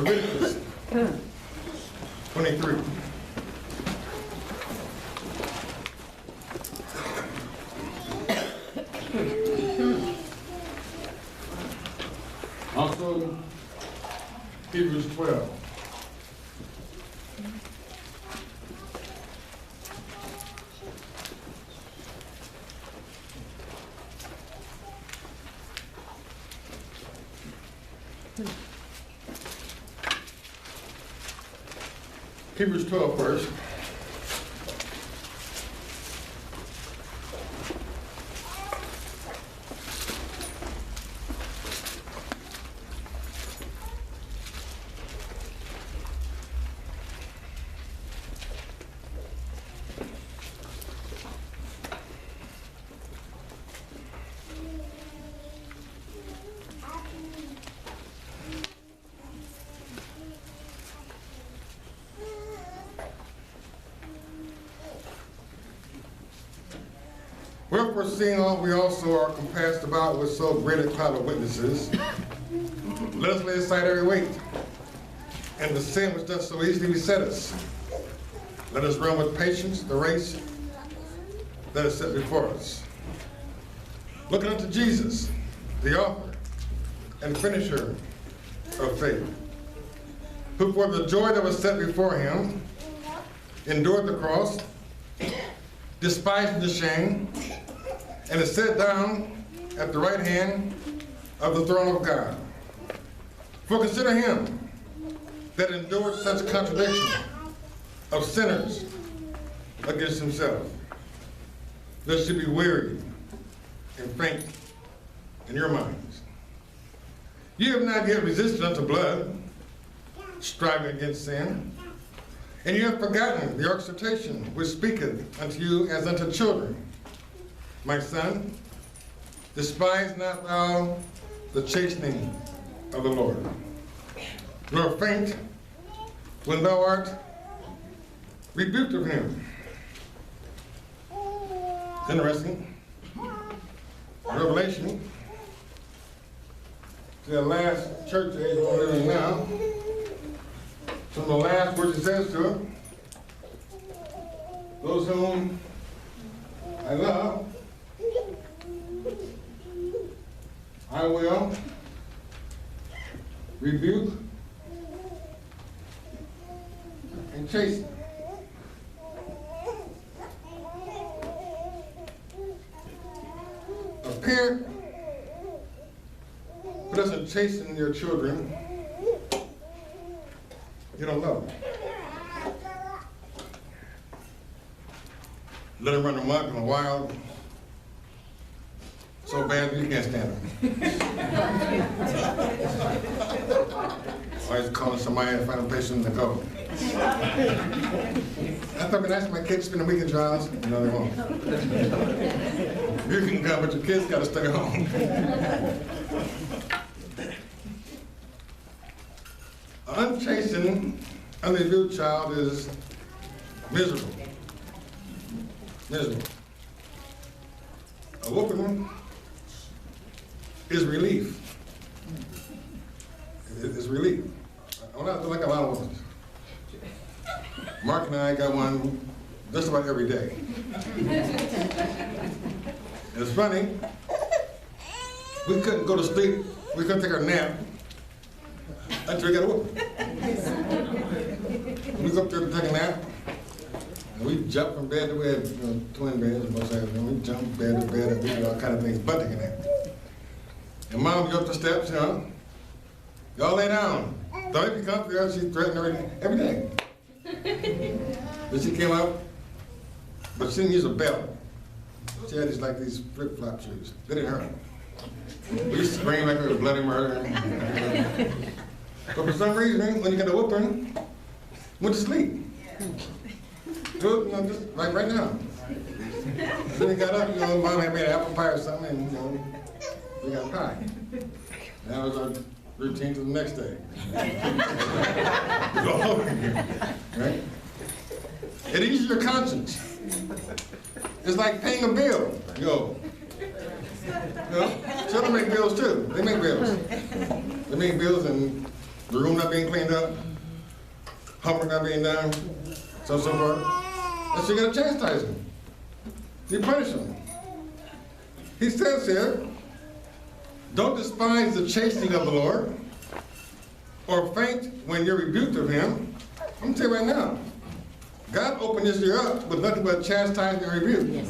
Leviticus 23. Also, Hebrews 12. Hebrews 12 first. Wherefore, seeing all we also are compassed about with so great a cloud of witnesses, let us lay aside every weight, and the sin which doth so easily beset us. Let us run with patience the race that is set before us. Looking unto Jesus, the author and finisher of faith, who for the joy that was set before him endured the cross, despising the shame, and is set down at the right hand of the throne of God. For consider him that endured such contradiction of sinners against himself, lest you be weary and faint in your minds. You have not yet resisted unto blood, striving against sin, and you have forgotten the exhortation which speaketh unto you as unto children. My son, despise not thou the chastening of the Lord, nor faint when thou art rebuked of him. It's interesting. Revelation, to the last church age we're living now, some of the last words it says to it, those whom I love, I will rebuke and chasten. A parent who doesn't chasten your children, you don't love them. Let them run amok in the wild, so bad that you can't stand them. Always calling somebody to find a place to go. I thought it'd be nice if my kids spend a week in trials. No, they won't. You can come, but your kids got to stay home. An unchastened, unrebuked child is miserable. Miserable. A whooping is relief. It's relief. I'm not like a lot of ones. Mark and I got one just about every day. It's funny. We couldn't go to sleep. We couldn't take our nap until we got a whooping. We go up there to take a nap, and we jump from bed to bed. Twin beds, most of them. We jump bed to bed and we do all kind of things, but taking a nap. And Mom go up the steps, y'all lay down. Don't even come there. She threatened every day. Then she came out, but she didn't use a belt. She had these flip-flop shoes. They didn't hurt. We used to scream like it was bloody murder. But for some reason, when you got a whooping, went to sleep. Just like right now. Then he got up, Mom had made an apple pie or something, and we got pie. That was our routine to the next day. Right? It eases your conscience. It's like paying a bill. Children make bills too. They make bills. They make bills, and the room not being cleaned up, homework not being done, so forth. And so you got to chastise him. You punish him. He says here, don't despise the chastening of the Lord, or faint when you're rebuked of him. I'm going to tell you right now, God opened this year up with nothing but chastisement and rebuke. Yes,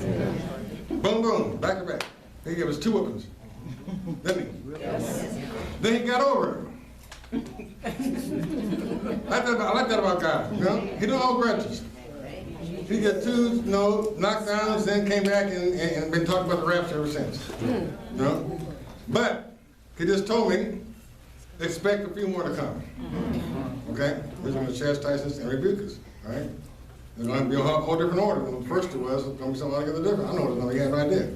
boom, boom, back to back. He gave us 2 whippings, didn't he? Yes. Then he got over it. I like that about God. You know? He don't hold grudges. He got 2 knockdowns, then came back and been talking about the rapture ever since. You know? But he just told me, expect a few more to come. Okay? He's going to chastise us and rebuke us. All right? It's going to be a whole different order than the first it was. It's going to be something altogether different. I know it's going to be no idea.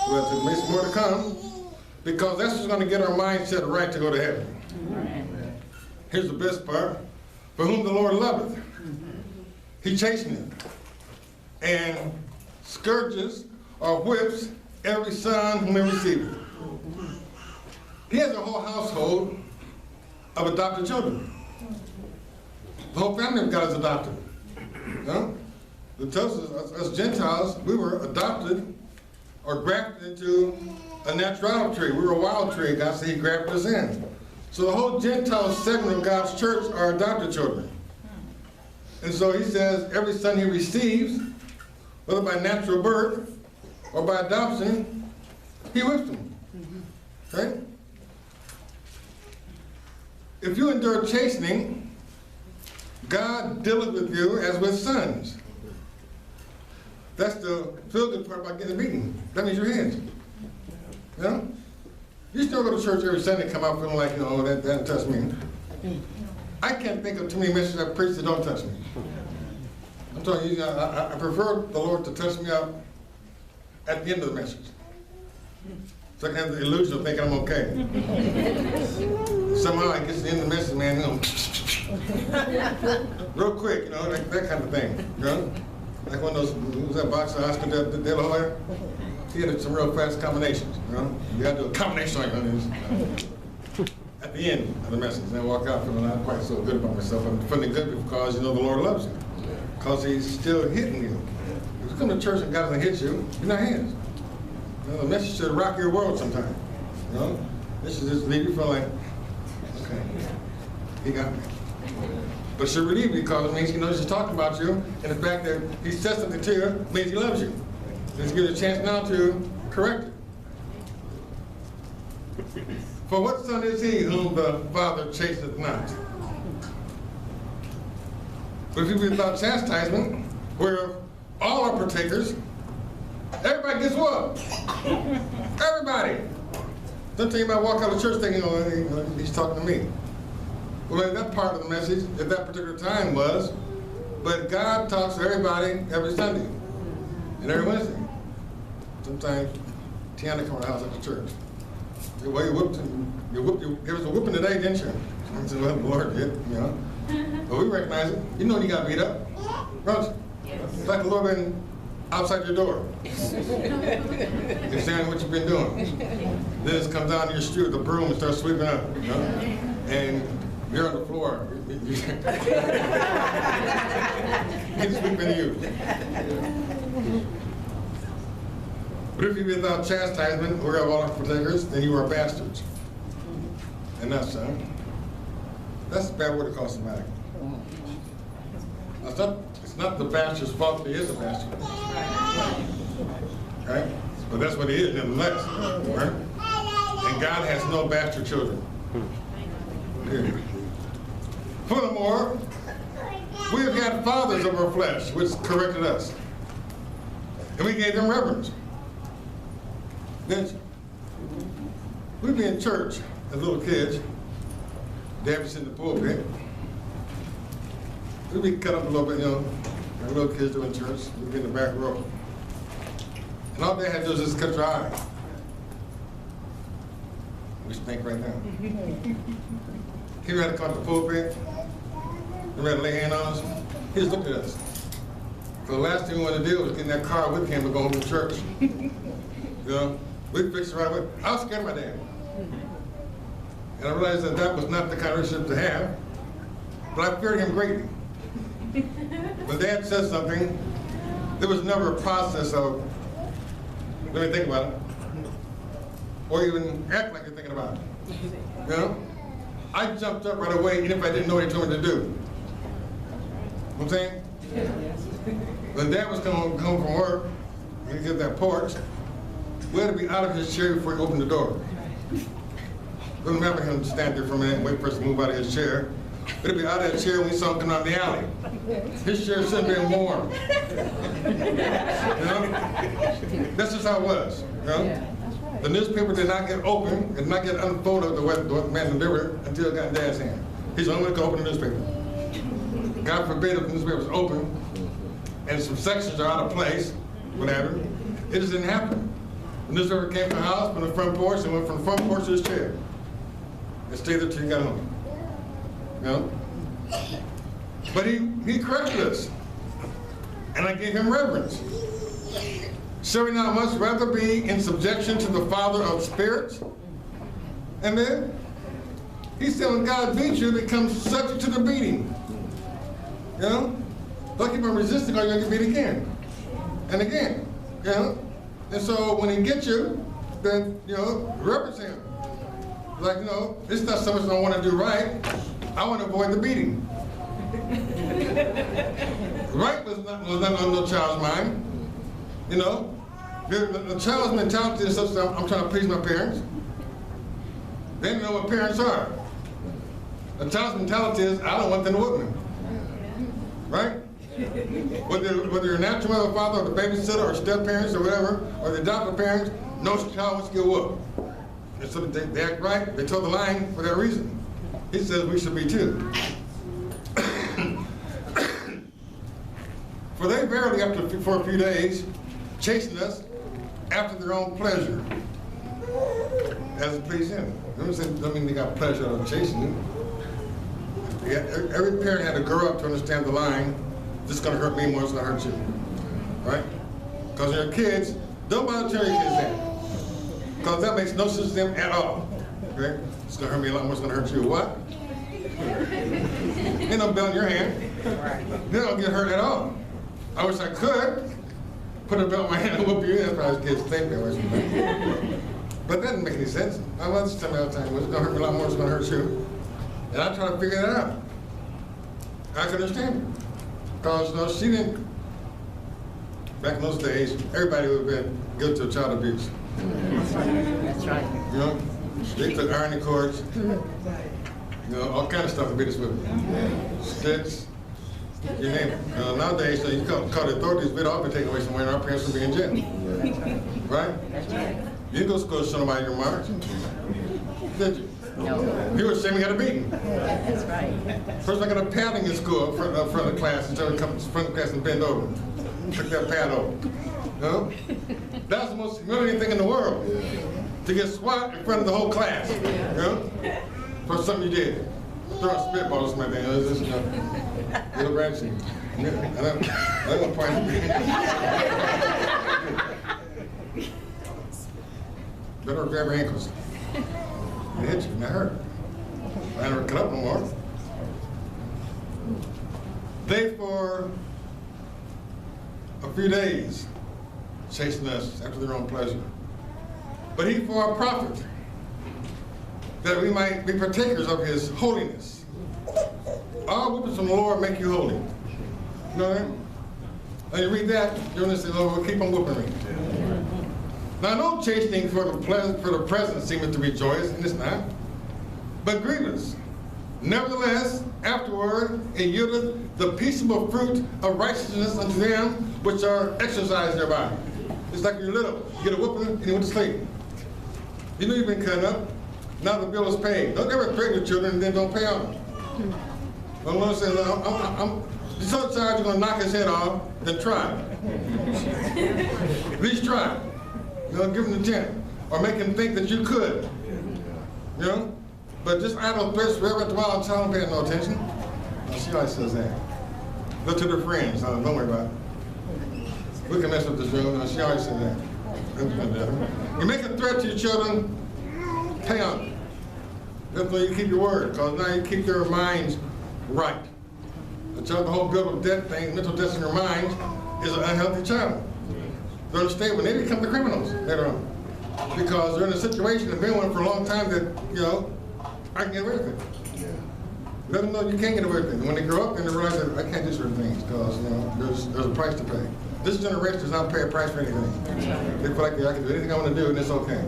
But there's some more to come, because that's what's going to get our mindset right to go to heaven. Here's the best part. For whom the Lord loveth, he chasteneth, and scourges or whips every son whom he receiveth. He has a whole household of adopted children. The whole family of God is adopted. You know? It tells us, as Gentiles, we were adopted or grafted into a natural tree. We were a wild tree. God said he grafted us in. So the whole Gentile segment of God's church are adopted children. And so he says every son he receives, whether by natural birth or by adoption, he whips them. Okay? If you endure chastening, God dealeth with you as with sons. That's the feel-good part about getting beaten. That means your hands. You know? You still go to church every Sunday, come out feeling like, you know, that doesn't touch me. I can't think of too many messages I've preached that don't touch me. I'm telling you, I prefer the Lord to touch me out at the end of the message, so I can have the illusion of thinking I'm okay. Somehow I get to the end of the message, man, you know, real quick, you know, like that kind of thing, you know? Like one of those, who was that boxer, Oscar De La Hoya? He had some real fast combinations, you know? You gotta do a combination on it at the end of the message, and I walk out feeling not quite so good about myself. I'm feeling good because you know the Lord loves you, because he's still hitting you. If you come to church and God doesn't hit you, you're not his. You know, the message should rock your world sometime. You know? This should just leave you feeling like, okay, he got me. But should relieve you, because it means he knows he's talking about you, and the fact that he says something to you means he loves you. Let's give you a chance now to correct it. For what son is he whom the Father chasteneth not? But if you be without chastisement, where all are partakers, everybody gets what? Everybody. Don't tell you about walk out of church thinking, oh, he's talking to me. Well, that part of the message at that particular time was, but God talks to everybody every Sunday and every Wednesday. Sometimes Tiana come to the house at the church. Well, you gave us a whooping today, didn't you? I said, well, the Lord did, you know. But we recognize it. You know you got beat up, don't you? It's like the Lord been outside your door. You're saying what you've been doing. Then it comes down to your street with the broom and starts sweeping up, you know? And you're on the floor. He's sweeping you. But if you be without chastisement, or of all partakers, then you are bastards. And that's a bad word to call somebody. It's not the bastard's fault that he is a bastard. Right? But that's what he is, nevertheless. Right? And God has no bastard children. Period. Furthermore, we have had fathers of our flesh, which corrected us. And we gave them reverence. Didn't you? We'd be in church as little kids. Dad would sit in the pulpit. We'd be cut up a little bit, you know, like little kids do in church. We'd be in the back row. And all they had to do was just cut your eye. We stink right now. He ready to come to the pulpit. He ready to lay hand on us. He just looked at us. So the last thing we wanted to do was get in that car with him to go home to church. You know? We fixed it right away. I was scared of my dad. And I realized that that was not the kind of relationship to have, but I feared him greatly. When Dad said something, there was never a process of, let me think about it, or even act like you're thinking about it. You know? I jumped up right away, even if I didn't know what he told me to do. You know what I'm saying? When Dad was coming home from work, when he get that porch, we had to be out of his chair before he opened the door. Couldn't remember him to stand there for a minute and wait for us to move out of his chair. We'd be out of that chair when we saw him coming out the alley. His chair shouldn't have been warm. You know? That's just how it was. You know? The newspaper did not get open, did not get unfolded the man delivered until it got in Dad's hand. He's the only one who could open the newspaper. God forbid if the newspaper was open and some sections are out of place, whatever, it just didn't happen. The newspaper came to the house from the front porch and went from the front porch to his chair. And stayed there till he got home. You know? But he corrected us. And I gave him reverence. Shall we not much rather be in subjection to the Father of spirits? Amen? He said when God beats you, it becomes subject to the beating. You know? Don't keep on resisting or you're going to get beat again. And again. You know? And so when he gets you, then, you know, reverence him. Like, you know, it's not so much I want to do right, I want to avoid the beating. Right was not on no child's mind. You know? The child's mentality is such that I'm trying to please my parents. They don't know what parents are. The child's mentality is, I don't want them to whoop me. Right? Whether you're a natural mother, father, or the babysitter, or step parents, or whatever, or the adopted parents, no child wants to get whooped. And so they act right, they toe the line for that reason. He says we should be too. For they verily, for a few days, chasten us after their own pleasure, as it pleased him. Doesn't mean they got pleasure out of chastening. Every parent had to grow up to understand the line, this is going to hurt me more, it's going to hurt you. Right? Because your kids, don't bother telling your kids that. Because that makes no sense to them at all. Okay? It's going to hurt me a lot more, it's going to hurt you. What? Ain't no belt in your hand. They don't get hurt at all. I wish I could put a belt in my hand and whoop you. That's probably kids think that way. But that doesn't make any sense. My mother used to tell me all the time, well, it's going to hurt me a lot more, it's going to hurt you. And I try to figure that out. I can understand it. Because, you know, she didn't, back in those days, everybody would have been guilty of child abuse. That's right. You know, they took ironing cords, you know, all kind of stuff to beat us with. Sticks, you name it. Nowadays, you call the authorities, we'd all be taken away somewhere and our parents would be in jail. Right? That's right. You didn't go to school to show nobody your marks. Did you? No. You were ashamed you got a beating. That's right. First I got a padding in school in front of the class until I come to the front of the class and bend over. Took that pad over. You know? That was the most humiliating thing in the world. To get swat in front of the whole class. You know? For something you did. Throwing spitballs or something. It was just, you know, little branching. I don't point. Better grab your ankles. It hit you, and that hurt. I never cut up no more. They for a few days chasing us after their own pleasure. But he for our profit, that we might be partakers of his holiness. All whoopings from the Lord make you holy. You know what I mean? Now you read that, you're going to say, Lord, well, keep on whooping me. Now, no chastening for the present seemeth to be joyous, and it's not, but grievous. Nevertheless, afterward, it yieldeth the peaceable fruit of righteousness unto them which are exercised thereby. It's like you're little, you get a whooping and you went to sleep. You know you've been cut up, now the bill is paid. Don't ever threaten your children and then don't pay on them. The Lord says, you're so tired you're going to knock his head off, then try. At least try. You know, give him the 10, or make him think that you could. You know? But just idle threats forever at the while, tell them paying no attention. She always says that. Look to their friends, don't worry about it. We can mess up this room, she always says that. You make a threat to your children, pay on them. That's why you keep your word, because now you keep their minds right. The whole build of death thing, mental death in their mind, is an unhealthy child. They're unstable, and they become the criminals later on. Because they're in a situation, they've been in one for a long time that, I can get away with it. Let them know you can't get away with it. And when they grow up, then they realize that I can't do certain things, because, there's a price to pay. This generation does not pay a price for anything. They feel like I can do anything I want to do, and it's okay.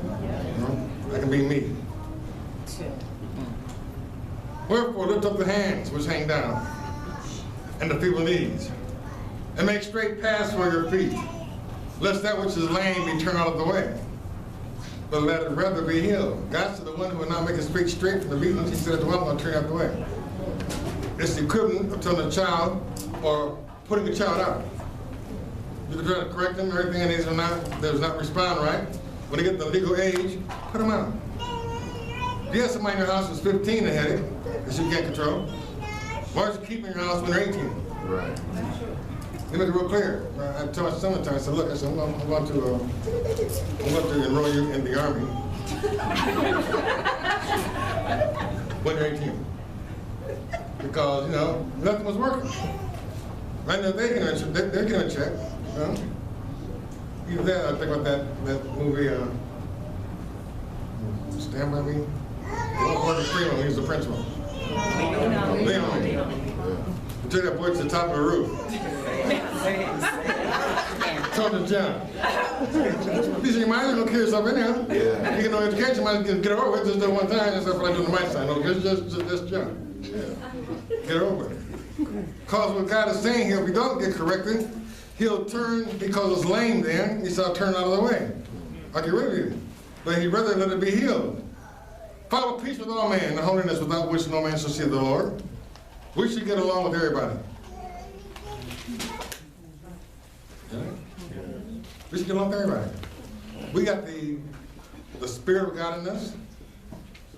I can be me. Wherefore, lift up the hands which hang down, and the feeble knees, and make straight paths for your feet, lest that which is lame be turned out of the way, but let it rather be healed. God said the one who will not make his feet straight from the beatings, he said, well, I'm going to turn out the way. It's the equivalent of telling a child or putting a child out. You can try to correct them or anything, and he does not respond right. When they get to the legal age, put them out. If you have somebody in your house who's 15 and headed, that you can't control, why don't you keep them in your house when they're 18? Right. They make it real clear. I told my son one time, I said, look, I'm going to enroll you in the Army when you're 18. Because, nothing was working. Right now, they're getting a check. Either that, I think about that movie, Stand By Me. Morgan Freeman, he was the principal. Lean on me. We took that boy to the top of the roof. Told him, John, he said, you might as well kill yourself anyhow. Yeah. You get no education, you might as well get it over with, just do it one time, and stuff like doing the mic sign. No, just John. Get it over with. Because what God is saying here, if we don't get corrected, he'll turn, because it's lame then, he said, I'll turn out of the way. I'll get rid of you. But he'd rather let it be healed. Follow peace with all men, and holiness without which no man shall see the Lord. We should get along with everybody. We should get along with everybody. We got the Spirit of God in us,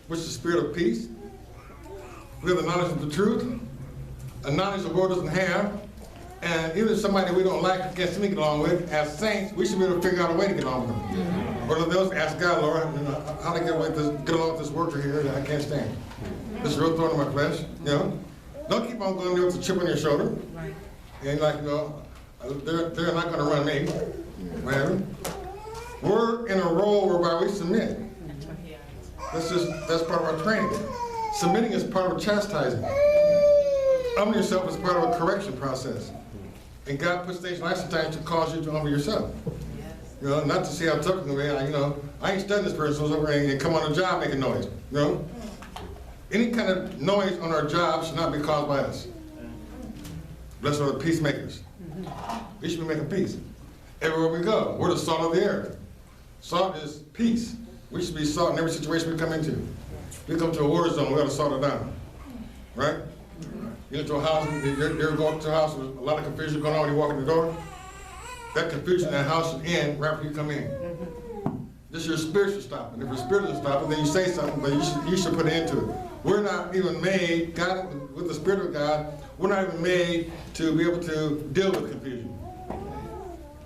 which is the Spirit of peace. We have the knowledge of the truth, a knowledge the world doesn't have, and even somebody we don't like, can't seem to get along with, as saints, we should be able to figure out a way to get along with them. Or they'll ask God, Lord, how to get along with this worker here that I can't stand. This real thorn in my flesh, Don't keep on going there with a chip on your shoulder. Right. And they're not going to run me. Right? We're in a role whereby we submit. That's part of our training. Submitting is part of chastising. Humbling yourself is part of a correction process. And God puts things in life sometimes to cause you to humble yourself. Not to see how tough it can be. I ain't studying this person, so I was over and come on the job making noise. Any kind of noise on our job should not be caused by us. Blessed are the peacemakers. We should be making peace. Everywhere we go, we're the salt of the earth. Salt is peace. We should be salt in every situation we come into. We come to a war zone, we got to salt it down. Right? You get to a house, you're going to a house with a lot of confusion going on when you walk in the door. That confusion in that house should end right when you come in. Just your spirit should stop. And if your spirit doesn't stop, then you say something, but you should put an end to it. We're not even made, God, with the Spirit of God, we're not even made to be able to deal with confusion.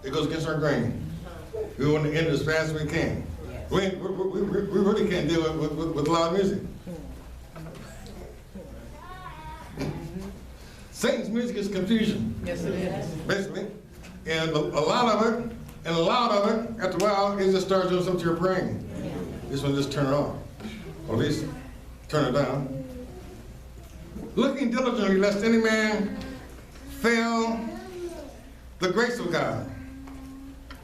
It goes against our grain. We want to end it as fast as we can. We really can't deal with loud music. Satan's music is confusion. Yes, it is. Basically. And a lot of it, after a while, it just starts doing something to your brain. This one, just turn it off. Or at least turn it down. Looking diligently lest any man fail the grace of God.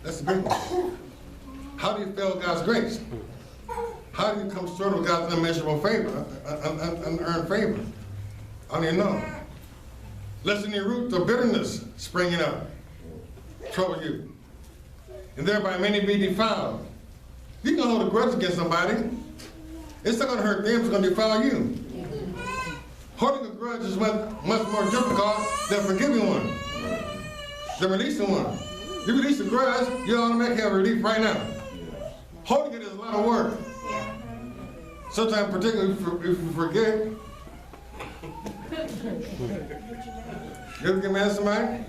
That's the big one. How do you fail God's grace? How do you come short of God's unmeasurable favor, unearned favor? How do you know? Lest any root of bitterness springing up trouble you, and thereby many be defiled. You can hold a grudge against somebody. It's not going to hurt them, it's going to defile you. Holding a grudge is much more difficult than forgiving one, than releasing one. You release a grudge, you automatically have relief right now. Holding it is a lot of work. Sometimes, particularly if you forget. You ever get mad at somebody?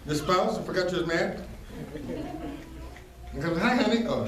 Your spouse, I forgot you was mad. He comes, hi honey. Oh,